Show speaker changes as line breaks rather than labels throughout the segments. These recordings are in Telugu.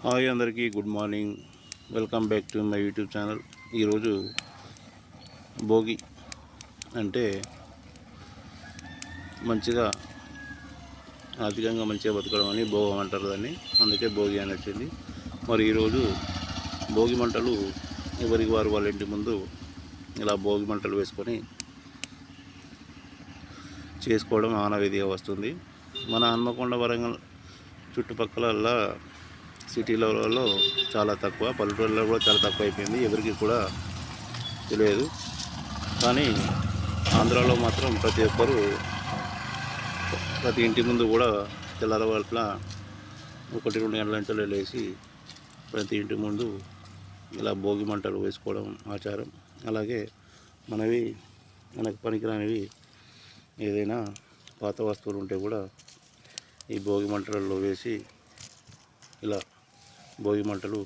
హాయ్ అందరికీ good morning. Welcome back to my YouTube channel. ఈరోజు భోగి అంటే మంచిగా ఆర్థికంగా మంచిగా బతకడం అని భోగం అంటారు దాన్ని, అందుకే భోగి అని వచ్చింది. మరి ఈరోజు భోగి మంటలు ఎవరికి వారు వాళ్ళ ఇంటి ముందు ఇలా భోగి మంటలు వేసుకొని చేసుకోవడం ఆనవాయితీగా వస్తుంది. మన హన్మకొండ వరంగల్ చుట్టుపక్కల సిటీలలో చాలా తక్కువ, పల్లెటూళ్ళలో కూడా చాలా తక్కువ అయిపోయింది, ఎవరికి కూడా తెలియదు. కానీ ఆంధ్రాలో మాత్రం ప్రతి ఒక్కరూ ప్రతి ఇంటి ముందు కూడా తెల్లవారుల 1-2 గంటల నుంచి లేచి ప్రతి ఇంటి ముందు ఇలా భోగి మంటలు వేసుకోవడం ఆచారం. అలాగే మనకు పనికిరానివి ఏదైనా పాత వస్తువులు ఉంటే కూడా ఈ భోగి మంటలలో వేసి ఇలా భోగి మంటలు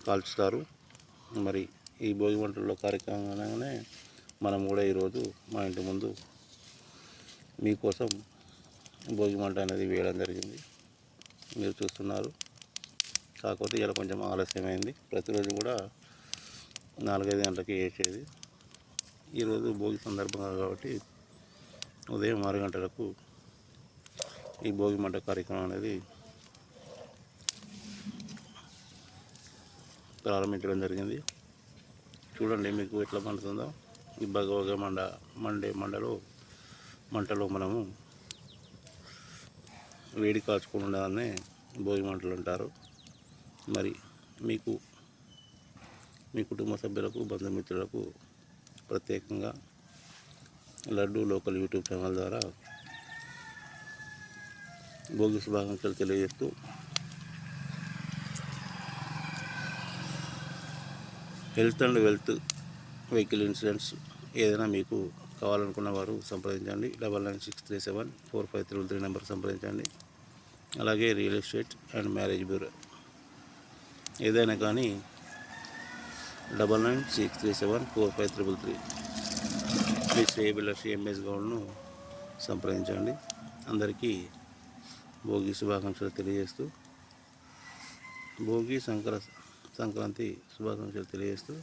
కాల్చుతారు. మరి ఈ భోగి మంటల్లో కార్యక్రమంగానే మనం కూడా ఈరోజు మా ఇంటి ముందు మీకోసం భోగి మంట అనేది వేయడం జరిగింది. మీరు చూస్తున్నారు. కాకపోతే ఇలా కొంచెం ఆలస్యమైంది. ప్రతిరోజు కూడా 4-5 గంటలకి వేసేది. ఈరోజు భోగి సందర్భంగా కాబట్టి ఉదయం 6 గంటలకు ఈ భోగి మంట కార్యక్రమం అనేది ప్రారంభించడం జరిగింది. చూడండి మీకు ఎట్లా మండుతుందో. ఈ బగవగా మంటలో మనము వేడి కాచుకుని ఉండడాన్ని భోగి మంటలు అంటారు. మరి మీకు మీ కుటుంబ సభ్యులకు, బంధుమిత్రులకు ప్రత్యేకంగా లడ్డు లోకల్ యూట్యూబ్ ఛానల్ ద్వారా భోగి శుభాకాంక్షలు తెలియజేస్తూ health and wealth vehicle insurance ఏదైనా మీకు కావాలనుకున్న వారు సంప్రదించండి. 9963745333 నెంబర్ సంప్రదించండి. అలాగే real estate and marriage bureau ఏదైనా కానీ 9963745333 మీ శ్రేయభిలాషి ఎంఎస్ గౌడ్ను సంప్రదించండి. అందరికీ భోగి శుభాకాంక్షలు తెలియజేస్తూ భోగి సంక్రాంతి శుభాకాంక్షలు తెలియజేస్తూ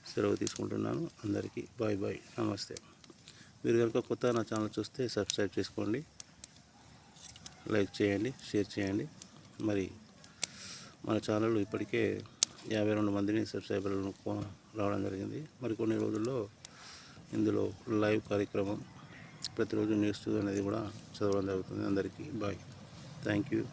సెలవు తీసుకుంటున్నాను. అందరికీ బాయ్ బాయ్, నమస్తే. మీరు కనుక కొత్త నా ఛానల్ చూస్తే సబ్స్క్రైబ్ చేసుకోండి, లైక్ చేయండి, షేర్ చేయండి. మరి మన ఛానల్ ఇప్పటికే 52 మందిని సబ్స్క్రైబర్లను రావడం జరిగింది. మరికొన్ని రోజుల్లో ఇందులో లైవ్ కార్యక్రమం, ప్రతిరోజు న్యూస్ అనేది కూడా చదవడం జరుగుతుంది. అందరికీ బాయ్, థ్యాంక్ యూ.